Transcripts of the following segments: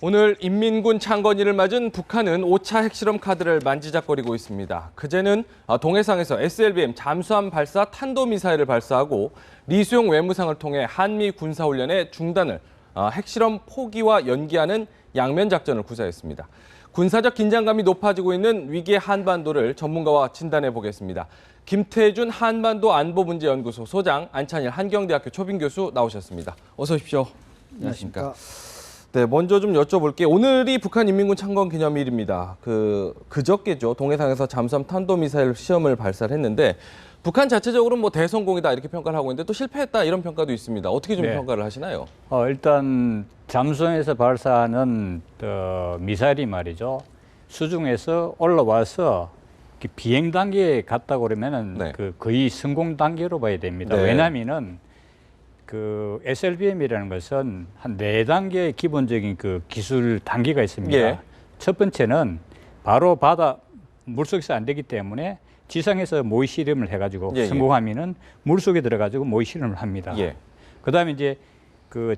오늘 인민군 창건일을 맞은 북한은 5차 핵실험 카드를 만지작거리고 있습니다. 그제는 동해상에서 SLBM 잠수함 발사 탄도미사일을 발사하고 리수용 외무상을 통해 한미 군사훈련의 중단을 핵실험 포기와 연기하는 양면 작전을 구사했습니다. 군사적 긴장감이 높아지고 있는 위기의 한반도를 전문가와 진단해 보겠습니다. 김태준 한반도안보문제연구소 소장, 안찬일 한경대학교 초빙 교수 나오셨습니다. 어서 오십시오. 안녕하십니까. 네, 먼저 좀 여쭤볼게요. 오늘이 북한 인민군 창건 기념일입니다. 그저께죠. 동해상에서 잠수함 탄도미사일 시험을 발사를 했는데 북한 자체적으로는 뭐 대성공이다 이렇게 평가를 하고 있는데 또 실패했다 이런 평가도 있습니다. 어떻게 좀 평가를 하시나요? 일단 잠수함에서 발사하는 미사일이 말이죠. 수중에서 올라와서 비행 단계에 갔다고 그러면은 네. 거의 성공 단계로 봐야 됩니다. 네. 왜냐하면은 SLBM이라는 것은 한 4단계의 기본적인 기술 단계가 있습니다. 예. 첫 번째는 바로 바다 물속에서 안 되기 때문에 지상에서 모의 실험을 해가지고 성공하면은 물속에 들어가지고 모의 실험을 합니다. 예. 그다음에 이제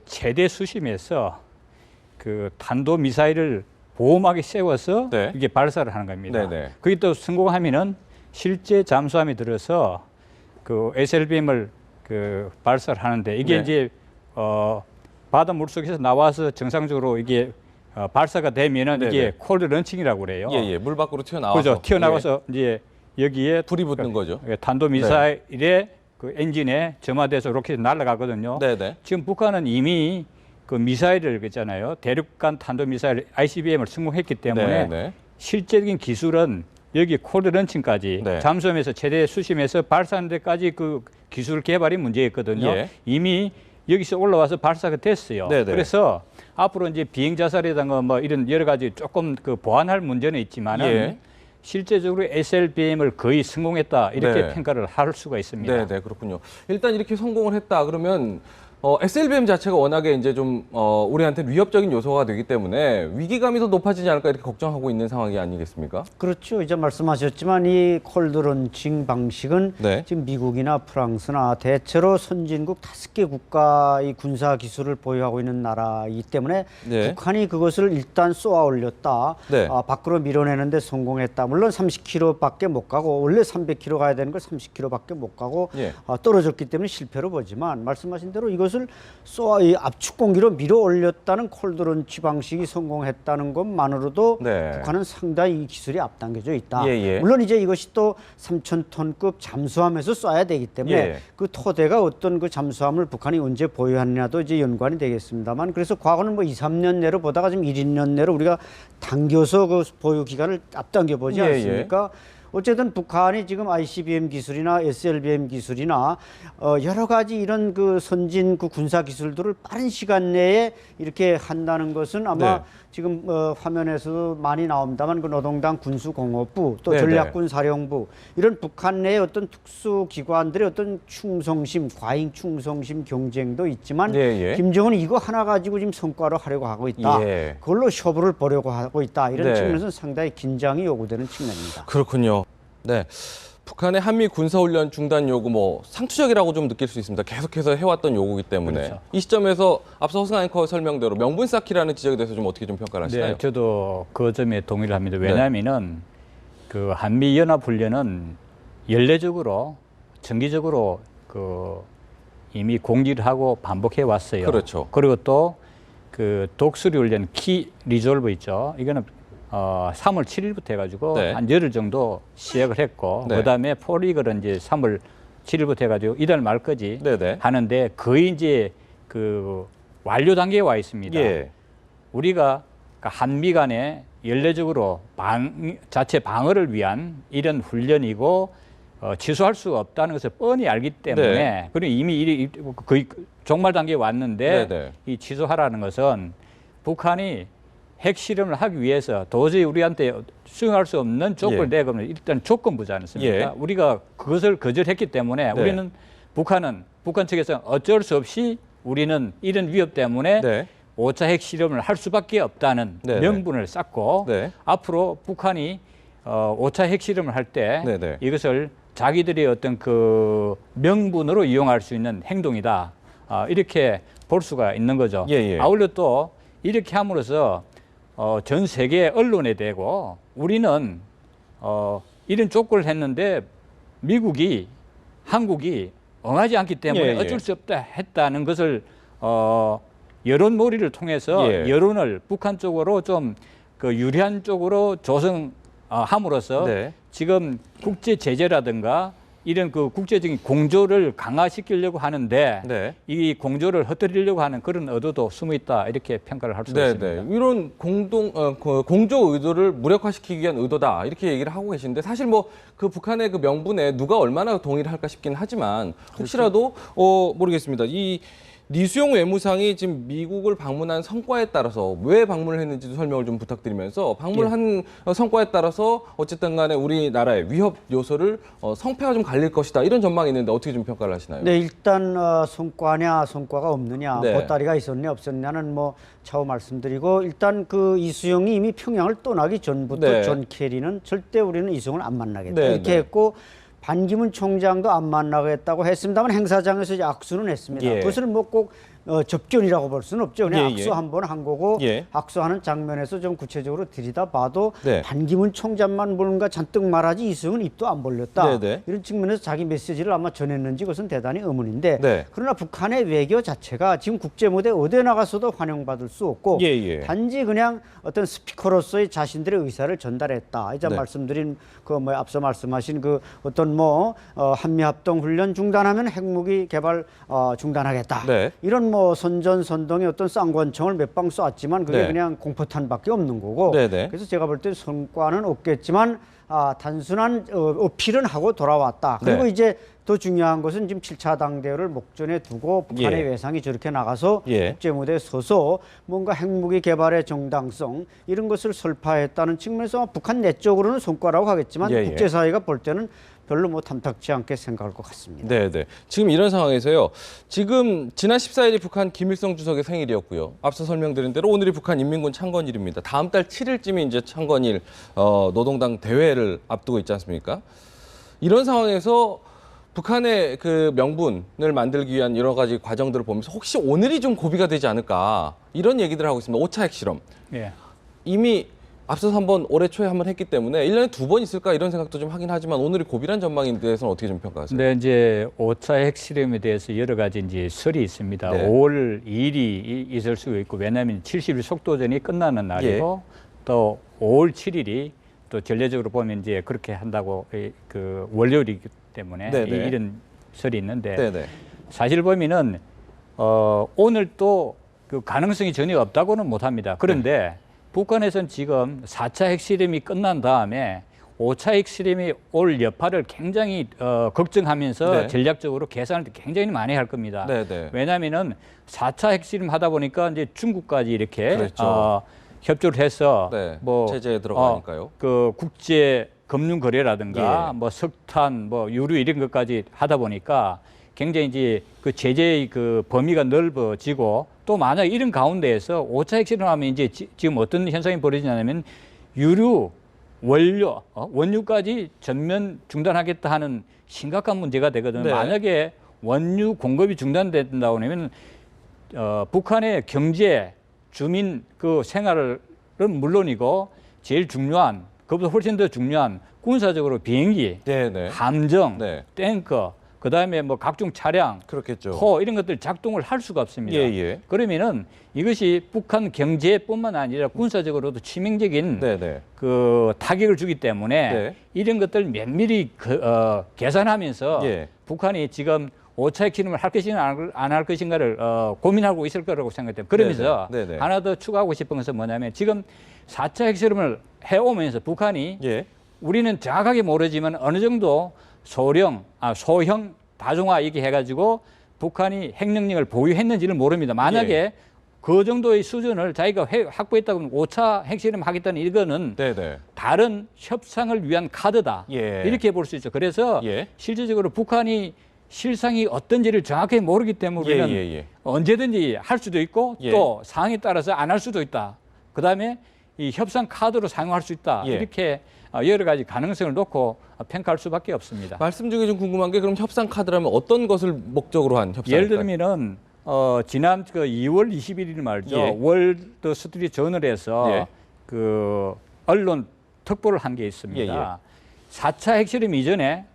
최대 수심에서 탄도 미사일을 보호막에 세워서 네. 이게 발사를 하는 겁니다. 네네. 그게 또 성공하면은 실제 잠수함이 들어서 SLBM을 발사를 하는데 이게 네. 이제 바다 물속에서 나와서 정상적으로 이게 발사가 되면은 네네. 이게 콜드 런칭이라고 그래요. 예, 물 밖으로 튀어나와서. 그죠? 튀어나와서 이제 여기에 불이 붙는 거죠. 탄도 미사일의 엔진에 점화돼서 로켓이 날아가거든요. 네네. 지금 북한은 이미 미사일을 있잖아요. 대륙간 탄도 미사일 ICBM을 성공했기 때문에 네네. 실제적인 기술은 여기 콜드 런칭까지 네. 잠수함에서 최대 수심에서 발사하는 데까지 기술 개발이 문제였거든요. 예. 이미 여기서 올라와서 발사가 됐어요. 네네. 그래서 앞으로 이제 비행 자살이라든가 뭐 이런 여러 가지 조금 보완할 문제는 있지만은 예. 실제적으로 SLBM을 거의 성공했다 이렇게 네. 평가를 할 수가 있습니다. 네, 그렇군요. 일단 이렇게 성공을 했다 그러면 SLBM 자체가 워낙에 이제 좀 우리한테 위협적인 요소가 되기 때문에 위기감이 더 높아지지 않을까 이렇게 걱정하고 있는 상황이 아니겠습니까? 그렇죠. 이제 말씀하셨지만 이 콜드 런칭 방식은 네. 지금 미국이나 프랑스나 대체로 선진국 5개 국가의 군사 기술을 보유하고 있는 나라이기 때문에 네. 북한이 그것을 일단 쏘아 올렸다. 네. 밖으로 밀어내는데 성공했다. 물론 30km밖에 못 가고 원래 300km 가야 되는 걸 30km밖에 못 가고 예. 떨어졌기 때문에 실패로 보지만 말씀하신 대로 이것을 쏘아 이 압축 공기로 밀어 올렸다는 콜드 런치 방식이 성공했다는 것만으로도 네. 북한은 상당히 이 기술이 앞당겨져 있다. 예. 물론 이제 이것이 또 3,000톤급 잠수함에서 쏴야 되기 때문에 예. 그 토대가 어떤 그 잠수함을 북한이 언제 보유하느냐도 이제 연관이 되겠습니다만 그래서 과거는 뭐 2, 3년 내로 보다가 지금 1, 2년 내로 우리가 당겨서 그 보유 기간을 앞당겨 보지 예. 않습니까? 어쨌든 북한이 지금 ICBM 기술이나 SLBM 기술이나 여러 가지 이런 그 선진 군사 기술들을 빠른 시간 내에 이렇게 한다는 것은 아마 네. 지금 화면에서 많이 나옵니다만 그 노동당 군수공업부 또 네네. 전략군 사령부 이런 북한 내의 어떤 특수 기관들의 어떤 충성심, 과잉 충성심 경쟁도 있지만 예. 김정은이 이거 하나 가지고 지금 성과로 하려고 하고 있다. 예. 그걸로 쇼부를 보려고 하고 있다. 이런 네. 측면에서는 상당히 긴장이 요구되는 측면입니다. 그렇군요. 네. 북한의 한미 군사훈련 중단 요구 상투적이라고 좀 느낄 수 있습니다. 계속해서 해왔던 요구이기 때문에. 그렇죠. 이 시점에서 앞서 허승 앵커 설명대로 명분 쌓기라는 지적에 대해서 좀 어떻게 좀 평가를 하시나요? 네, 저도 그 점에 동의를 합니다. 왜냐하면은 한미 연합 훈련은 연례적으로 정기적으로 이미 공지를 하고 반복해 왔어요. 그렇죠. 그리고 또 독수리 훈련 키 리졸브 있죠. 이거는 3월 7일부터 해가지고 네. 한 열흘 정도 시작을 했고 네. 그다음에 포리글은 이제 3월 7일부터 해가지고 이달 말까지 네네. 하는데 거의 이제 완료 단계에 와 있습니다. 예. 우리가 한미 간에 연례적으로 자체 방어를 위한 이런 훈련이고 취소할 수가 없다는 것을 뻔히 알기 때문에 네. 그리고 이미 거의 종말 단계에 왔는데 네네. 이 취소하라는 것은 북한이 핵실험을 하기 위해서 도저히 우리한테 수용할 수 없는 조건을 예. 내거면 일단 조건부지 않습니까? 예. 우리가 그것을 거절했기 때문에 네. 우리는 북한 측에서 어쩔 수 없이 우리는 이런 위협 때문에 네. 5차 핵실험을 할 수밖에 없다는 네네. 명분을 쌓고 네. 앞으로 북한이 5차 핵실험을 할 때 네네. 이것을 자기들의 어떤 명분으로 이용할 수 있는 행동이다. 이렇게 볼 수가 있는 거죠. 예. 아울러 또 이렇게 함으로써 전 세계 언론에 대고 우리는 이런 족구를 했는데 미국이 한국이 응하지 않기 때문에 예, 예. 어쩔 수 없다 했다는 것을 여론몰이를 통해서 예. 여론을 북한 쪽으로 좀 그 유리한 쪽으로 조성함으로써 네. 지금 국제 제재라든가 이런 그 국제적인 공조를 강화시키려고 하는데 네. 이 공조를 흩뜨리려고 하는 그런 의도도 숨어 있다 이렇게 평가를 할 수 네, 있습니다. 네. 이런 공조 의도를 무력화시키기 위한 의도다 이렇게 얘기를 하고 계시는데 사실 뭐 그 북한의 그 명분에 누가 얼마나 동의를 할까 싶긴 하지만 혹시라도 모르겠습니다. 이 리수용 외무상이 지금 미국을 방문한 성과에 따라서 왜 방문을 했는지도 설명을 좀 부탁드리면서 방문한 성과에 따라서 어쨌든 간에 우리나라의 위협 요소를 성패가 좀 갈릴 것이다 이런 전망이 있는데 어떻게 좀 평가를 하시나요? 네, 일단 성과냐 성과가 없느냐, 네. 보따리가 있었냐 없었냐는 뭐 차후 말씀드리고 일단 그 이수용이 이미 평양을 떠나기 전부터 네. 존 케리는 절대 우리는 이수용을 안 만나겠다 네, 이렇게 네. 했고 반기문 총장도 안 만나겠다고 했습니다만 행사장에서 이제 악수는 했습니다. 예. 그것을 뭐 꼭 접견이라고 볼 수는 없죠. 그냥 예, 악수 예. 한 번 한 거고 예. 악수하는 장면에서 좀 구체적으로 들여다봐도 네. 반기문 총장만 뭔가 잔뜩 말하지 이수용은 입도 안 벌렸다. 네, 네. 이런 측면에서 자기 메시지를 아마 전했는지 그것은 대단히 의문인데 네. 그러나 북한의 외교 자체가 지금 국제 무대 어디에 나가서도 환영받을 수 없고 예, 예. 단지 그냥 어떤 스피커로서의 자신들의 의사를 전달했다. 이제 네. 말씀드린 그 뭐 앞서 말씀하신 그 어떤 뭐 한미 합동 훈련 중단하면 핵무기 개발 중단하겠다. 네. 이런 뭐 선전선동의 어떤 쌍권총을 몇 방 쐈지만 그게 네. 그냥 공포탄밖에 없는 거고. 네, 네. 그래서 제가 볼 때 성과는 없겠지만 단순한 어필은 하고 돌아왔다. 그리고 네. 이제 더 중요한 것은 지금 7차 당대회를 목전에 두고 북한의 예. 외상이 저렇게 나가서 예. 국제 무대에 서서 뭔가 핵무기 개발의 정당성 이런 것을 설파했다는 측면에서 북한 내적으로는 성과라고 하겠지만 예, 예. 국제사회가 볼 때는 별로 뭐 탐탁지 않게 생각할 것 같습니다. 네, 네. 지금 이런 상황에서요. 지금 지난 14일이 북한 김일성 주석의 생일이었고요. 앞서 설명드린 대로 오늘이 북한 인민군 창건일입니다. 다음 달 7일쯤이 이제 창건일 노동당 대회를 앞두고 있지 않습니까? 이런 상황에서 북한의 그 명분을 만들기 위한 여러 가지 과정들을 보면서 혹시 오늘이 좀 고비가 되지 않을까 이런 얘기들을 하고 있습니다. 5차 핵실험. 예. 이미 앞서서 한번 올해 초에 한번 했기 때문에 1년에 2번 있을까 이런 생각도 좀 하긴 하지만 오늘이 고비란 전망에 대해서는 어떻게 좀 평가하세요? 근데 이제 5차 핵실험에 대해서 여러 가지 이제 설이 있습니다. 네. 5월 2일이 있을 수가 있고 왜냐하면 70일 속도전이 끝나는 날이고 또 5월 7일이 또 전례적으로 보면 이제 그렇게 한다고 그 월요일이기 때문에 네네. 이런 설이 있는데 네네. 사실 보면은 오늘 또 그 가능성이 전혀 없다고는 못합니다. 그런데 북한에서는 지금 4차 핵실험이 끝난 다음에 5차 핵실험이 올 여파를 굉장히 걱정하면서 네. 전략적으로 계산을 굉장히 많이 할 겁니다. 네네. 왜냐하면은 4차 핵실험 하다 보니까 이제 중국까지 이렇게 그렇죠. 협조를 해서 네. 뭐 제재에 들어가니까요. 그 국제 금융 거래라든가 예. 뭐 석탄, 뭐 유류 이런 것까지 하다 보니까 굉장히 이제 그 제재의 그 범위가 넓어지고 또 만약 이런 가운데에서 5차 핵실험하면 이제 지금 어떤 현상이 벌어지냐면 유류, 원료, 원유까지 전면 중단하겠다 하는 심각한 문제가 되거든요. 네. 만약에 원유 공급이 중단된다고 하면 북한의 경제, 주민 그 생활은 물론이고 제일 중요한 그보다 훨씬 더 중요한 군사적으로 비행기, 네네. 함정, 네. 탱커, 그다음에 뭐 각종 차량, 그렇겠죠. 포 이런 것들 작동을 할 수가 없습니다. 예. 그러면은 이것이 북한 경제뿐만 아니라 군사적으로도 치명적인 네네. 그 타격을 주기 때문에 네. 이런 것들 면밀히 계산하면서 예. 북한이 지금 5차 핵실험을 할 것인가 안 할 것인가를 고민하고 있을 거라고 생각돼요. 그러면서 네네. 하나 더 추가하고 싶은 것은 뭐냐면 지금 4차 핵실험을 해오면서 북한이 예. 우리는 정확하게 모르지만 어느 정도 소형 다중화 이렇게 해가지고 북한이 핵 능력을 보유했는지를 모릅니다. 만약에 예. 그 정도의 수준을 자기가 확보했다고 하면 5차 핵실험 하겠다는 이거는 네네. 다른 협상을 위한 카드다. 예. 이렇게 볼 수 있죠. 그래서 예. 실질적으로 북한이 실상이 어떤지를 정확히 모르기 때문에 우리는 예. 언제든지 할 수도 있고 예. 또 상황에 따라서 안 할 수도 있다. 그다음에 이 협상 카드로 사용할 수 있다. 예. 이렇게 여러 가지 가능성을 놓고 평가할 수밖에 없습니다. 말씀 중에 좀 궁금한 게 그럼 협상 카드라면 어떤 것을 목적으로 한 협상? 예를 들면은 지난 그 2월 21일 말이죠. 예. 월드 스트리트 저널에서 예. 그 언론 특보를 한 게 있습니다. 예, 예. 4차 핵실험 이전에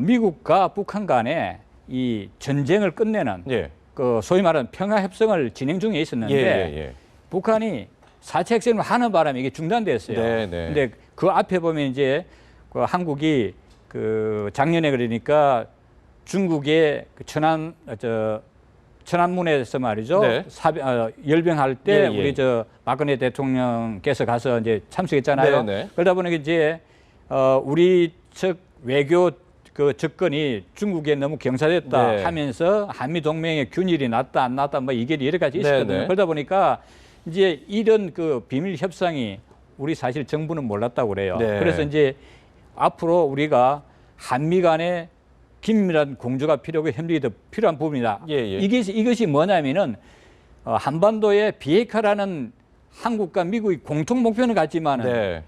미국과 북한 간에 이 전쟁을 끝내는 예. 그 소위 말하는 평화협정을 진행 중에 있었는데 예, 예, 예. 북한이 4차 핵실험을 하는 바람에 이게 중단됐어요. 네, 네. 근데 그 앞에 보면 이제 그 한국이 그 작년에 그러니까 중국의 그 천안문에서 말이죠. 네. 열병할 때 예, 예. 우리 박근혜 대통령께서 가서 이제 참석했잖아요. 네, 네. 그러다 보니까 이제 우리 측 외교 그 접근이 중국에 너무 경사됐다 네. 하면서 한미 동맹의 균일이 났다 안 났다 뭐 이게 여러 가지 있었거든요. 네, 네. 그러다 보니까 이제 이런 그 비밀 협상이 우리 사실 정부는 몰랐다고 그래요. 네. 그래서 이제 앞으로 우리가 한미 간의 긴밀한 공조가 필요하고 협력이 더 필요한 부분이다. 예, 예. 이것이 뭐냐면은 한반도의 비핵화라는 한국과 미국이 공통 목표는 같지만은 네.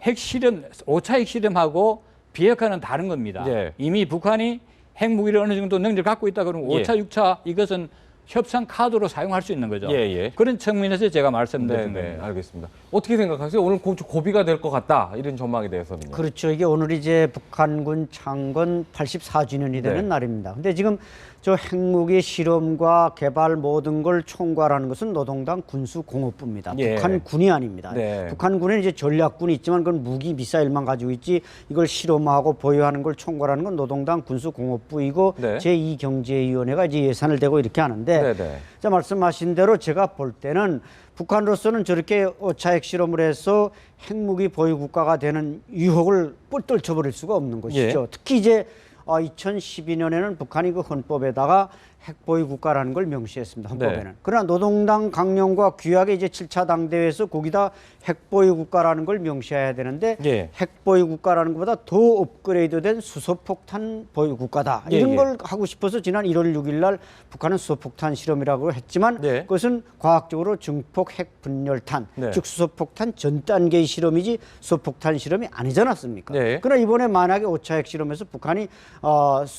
핵실험, 5차 핵실험하고 비핵화는 다른 겁니다. 네. 이미 북한이 핵무기를 어느 정도 능력을 갖고 있다 그러면 예. 5차, 6차 이것은 협상 카드로 사용할 수 있는 거죠. 예, 예. 그런 측면에서 제가 말씀드린 네, 겁니다. 알겠습니다. 어떻게 생각하세요? 오늘 고비가 될 것 같다 이런 전망에 대해서는요. 그렇죠. 이게 오늘 이제 북한군 창건 84주년이 되는 네. 날입니다. 근데 지금 저 핵무기 실험과 개발 모든 걸 총괄하는 것은 노동당 군수공업부입니다. 예. 북한군이 아닙니다. 네. 북한군은 이제 전략군이 있지만 그건 무기 미사일만 가지고 있지 이걸 실험하고 보유하는 걸 총괄하는 건 노동당 군수공업부이고 네. 제2경제위원회가 이제 예산을 대고 이렇게 하는데 네, 네. 자, 말씀하신 대로 제가 볼 때는 북한으로서는 저렇게 5차 핵실험을 해서 핵무기 보유 국가가 되는 유혹을 떨쳐버릴 수가 없는 것이죠. 예. 특히 이제 2012년에는 북한이 그 헌법에다가 핵보유 국가라는 걸 명시했습니다. 헌법에는. 네. 그러나 노동당 강령과 규약에 이제 7차 당대회에서 거기다 핵보유 국가라는 걸 명시해야 되는데 예. 핵보유 국가라는 것보다 더 업그레이드된 수소폭탄 보유 국가다. 예, 이런 예. 걸 하고 싶어서 지난 1월 6일 날 북한은 수소폭탄 실험이라고 했지만 네. 그것은 과학적으로 증폭 핵분열탄, 네. 즉 수소폭탄 전 단계의 실험이지 수소폭탄 실험이 아니지 않았습니까? 네. 그러나 이번에 만약에 5차 핵실험에서 북한이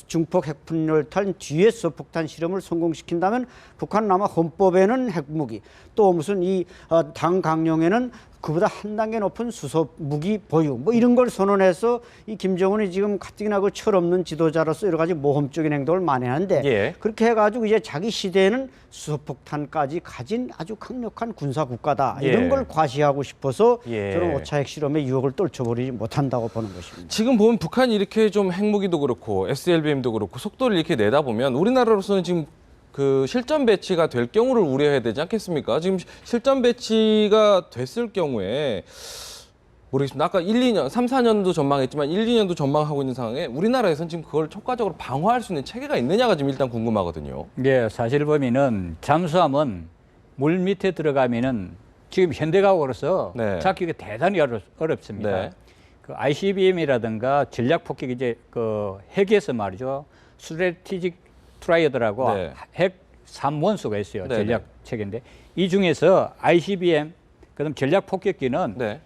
증폭 핵분열탄 뒤에 수소폭탄 실험을 성공시킨다면 북한은 아마 헌법에는 핵무기 또 무슨 이 당 강령에는 그보다 한 단계 높은 수소 무기 보유 뭐 이런 걸 선언해서 이 김정은이 지금 가뜩이나 그 철없는 지도자로서 여러 가지 모험적인 행동을 많이 하는데 예. 그렇게 해가지고 이제 자기 시대에는 수소폭탄까지 가진 아주 강력한 군사 국가다 예. 이런 걸 과시하고 싶어서 예. 저는 5차 핵실험의 유혹을 떨쳐버리지 못한다고 보는 것입니다. 지금 보면 북한이 이렇게 좀 핵무기도 그렇고 SLBM도 그렇고 속도를 이렇게 내다 보면 우리나라로서는 지금 그 실전 배치가 될 경우를 우려해야 되지 않겠습니까? 지금 실전 배치가 됐을 경우에 모르겠습니다. 아까 1, 2년, 3, 4년도 전망했지만 1, 2년도 전망하고 있는 상황에 우리나라에서는 지금 그걸 촉과적으로 방어할 수 있는 체계가 있느냐가 지금 일단 궁금하거든요. 예, 사실 보면은 잠수함은 물 밑에 들어가면은 지금 현대과학으로서 네. 잡기가 대단히 어렵습니다. 네. 그 ICBM이라든가 전략 폭격 이제 그 핵에서 말이죠. 스트래티직 트라이어드라고 네. 핵 3원소가 있어요. 네, 전략 체계인데 이 중에서 ICBM 그다음 전략 폭격기는 네.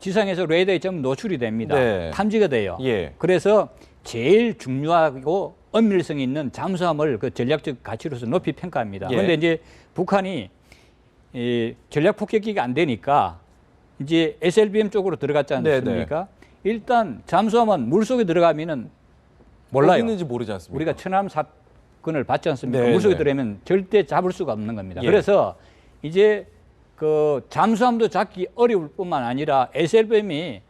지상에서 레이더에 좀 노출이 됩니다. 네. 탐지가 돼요. 예. 그래서 제일 중요하고 엄밀성이 있는 잠수함을 그 전략적 가치로서 높이 평가합니다. 예. 그런데 이제 북한이 이 전략 폭격기가 안 되니까 이제 SLBM 쪽으로 들어갔지 않습니까? 일단 잠수함은 물속에 들어가면은 몰라요. 어디 있는지 모르지 않습니까? 우리가 천암 사건을 받지 않습니까? 네, 물속에 네. 들어가면 절대 잡을 수가 없는 겁니다. 예. 그래서 이제 그 잠수함도 잡기 어려울 뿐만 아니라 SLBM이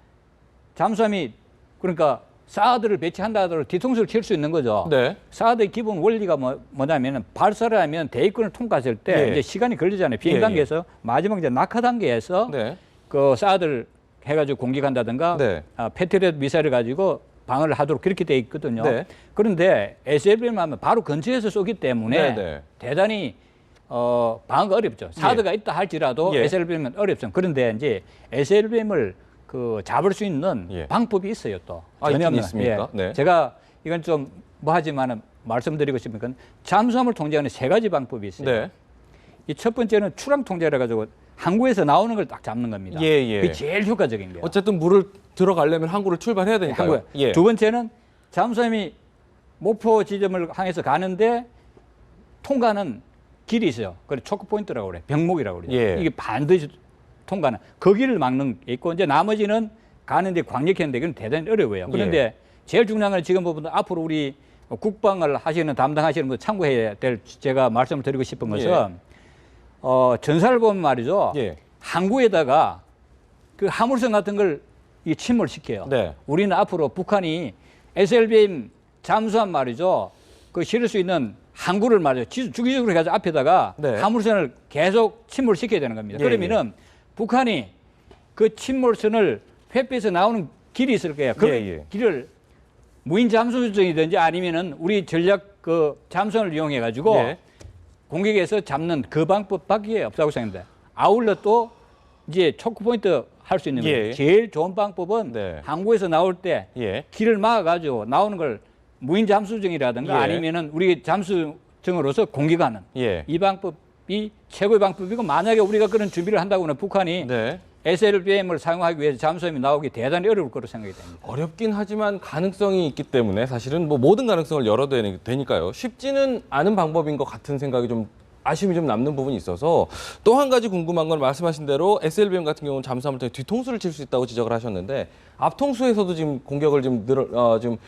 잠수함이 그러니까 사드를 배치한다 하더라도 뒤통수를 칠 수 있는 거죠. 네. 사드의 기본 원리가 뭐냐면은 발사를 하면 대기권을 통과했을 때 예. 이제 시간이 걸리잖아요. 비행 예, 단계에서 마지막 이제 낙하 단계에서 네. 그 사드를 해가지고 공격한다든가 네. 패트리엇 미사일을 가지고 방어를 하도록 그렇게 돼 있거든요. 네. 그런데 SLBM 하면 바로 근처에서 쏘기 때문에 네, 네. 대단히 방어가 어렵죠. 사드가 있다 할지라도 예. SLBM은 어렵죠. 그런데 이제 SLBM을 그 잡을 수 있는 예. 방법이 있어요 또. 아, 있긴 없는. 있습니까? 네. 제가 이건 좀 뭐 하지만은 말씀드리고 싶은 건 잠수함을 통제하는 세 가지 방법이 있어요. 네. 이 첫 번째는 출항 통제라 가지고 항구에서 나오는 걸 딱 잡는 겁니다. 예, 예. 그게 제일 효과적인 거예요. 어쨌든 물을 들어가려면 항구를 출발해야 되니까요. 항구에. 예. 두 번째는 잠수함이 목표 지점을 향해서 가는데 통과하는 길이 있어요. 그래 초크 포인트라고 그래. 병목이라고 그래요. 예. 이게 반드시 통과는 거기를 막는 게 있고 이제 나머지는 가는데 광역했는데 그건 대단히 어려워요. 그런데 예. 제일 중요한 건 지금 보면 앞으로 우리 국방을 하시는 담당하시는 분 참고해야 될 제가 말씀을 드리고 싶은 것은 전사를 보면 말이죠. 예. 항구에다가 그 화물선 같은 걸 이 침몰시켜요. 네. 우리는 앞으로 북한이 SLBM 잠수함 말이죠. 그 실을 수 있는 항구를 말이죠. 주기적으로 해가지고 앞에다가 네. 화물선을 계속 침몰시켜야 되는 겁니다. 예, 그러면은 북한이 그 침몰선을 회피해서 나오는 길이 있을 거예요. 그 예. 길을 무인 잠수정이든지 아니면은 우리 전략 그 잠수함을 이용해 가지고 예. 공격해서 잡는 그 방법밖에 없다고 생각합니다. 아울러 또 이제 초크 포인트 할 수 있는 예. 거예요. 제일 좋은 방법은 네. 항구에서 나올 때 예. 길을 막아 가지고 나오는 걸 무인 잠수정이라든가 예. 아니면은 우리 잠수정으로서 공격하는 예. 이 방법이 최고의 방법이고 만약에 우리가 그런 준비를 한다고는 북한이 네. SLBM을 사용하기 위해서 잠수함이 나오기 대단히 어려울 거로 생각이 됩니다. 어렵긴 하지만 가능성이 있기 때문에 사실은 뭐 모든 가능성을 열어둬야 되니까요. 쉽지는 않은 방법인 것 같은 생각이 좀 아쉬움이 좀 남는 부분이 있어서 또 한 가지 궁금한 건 말씀하신 대로 SLBM 같은 경우는 잠수함을 통해 뒤통수를 칠 수 있다고 지적을 하셨는데 앞통수에서도 지금 공격을 좀 좀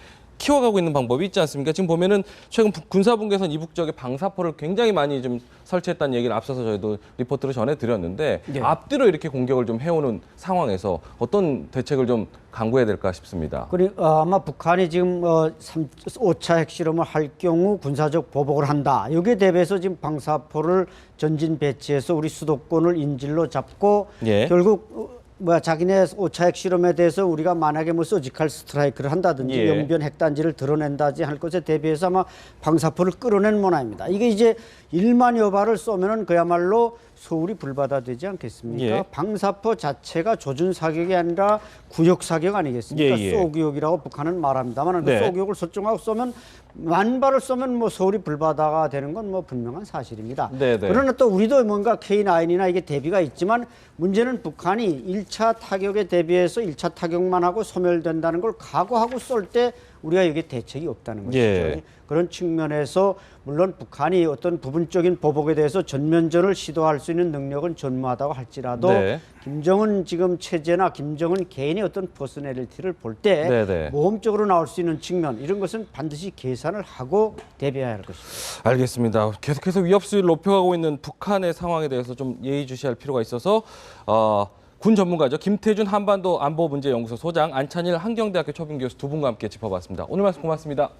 키워가고 있는 방법이 있지 않습니까? 지금 보면은 최근 군사분계선 이북 지역에 방사포를 굉장히 많이 좀 설치했다는 얘기를 앞서서 저희도 리포트를 전해드렸는데 네. 앞뒤로 이렇게 공격을 좀 해오는 상황에서 어떤 대책을 좀 강구해야 될까 싶습니다. 아마 북한이 지금 5차 핵실험을 할 경우 군사적 보복을 한다. 여기에 대비해서 지금 방사포를 전진 배치해서 우리 수도권을 인질로 잡고 예. 결국 자기네 5차 핵실험에 대해서 우리가 만약에 뭐 서지컬 스트라이크를 한다든지 예. 영변 핵단지를 드러낸다든지 할 것에 대비해서 아마 방사포를 끌어낸 모양입니다. 이게 이제 1만여 발을 쏘면은 그야말로 서울이 불바다되지 않겠습니까? 예. 방사포 자체가 조준 사격이 아니라 구역 사격 아니겠습니까? 예. 쏘기역이라고 북한은 말합니다만 네. 그 쏘기역을 설정하고 쏘면 만 발을 쏘면 뭐 서울이 불바다가 되는 건 뭐 분명한 사실입니다. 네. 그러나 또 우리도 뭔가 K9이나 이게 대비가 있지만 문제는 북한이 1차 타격에 대비해서 1차 타격만 하고 소멸된다는 걸 각오하고 쏠 때 우리가 여기에 대책이 없다는 것이죠. 예. 그런 측면에서 물론 북한이 어떤 부분적인 보복에 대해서 전면전을 시도할 수 있는 능력은 전무하다고 할지라도 네. 김정은 지금 체제나 김정은 개인의 어떤 퍼스널리티를 볼 때 네네. 모험적으로 나올 수 있는 측면 이런 것은 반드시 계산을 하고 대비해야 할 것입니다. 알겠습니다. 계속해서 위협수위를 높여가고 있는 북한의 상황에 대해서 좀 예의주시할 필요가 있어서 군 전문가죠. 김태준 한반도 안보문제연구소 소장, 안찬일 한경대학교 초빙교수 두 분과 함께 짚어봤습니다. 오늘 말씀 고맙습니다.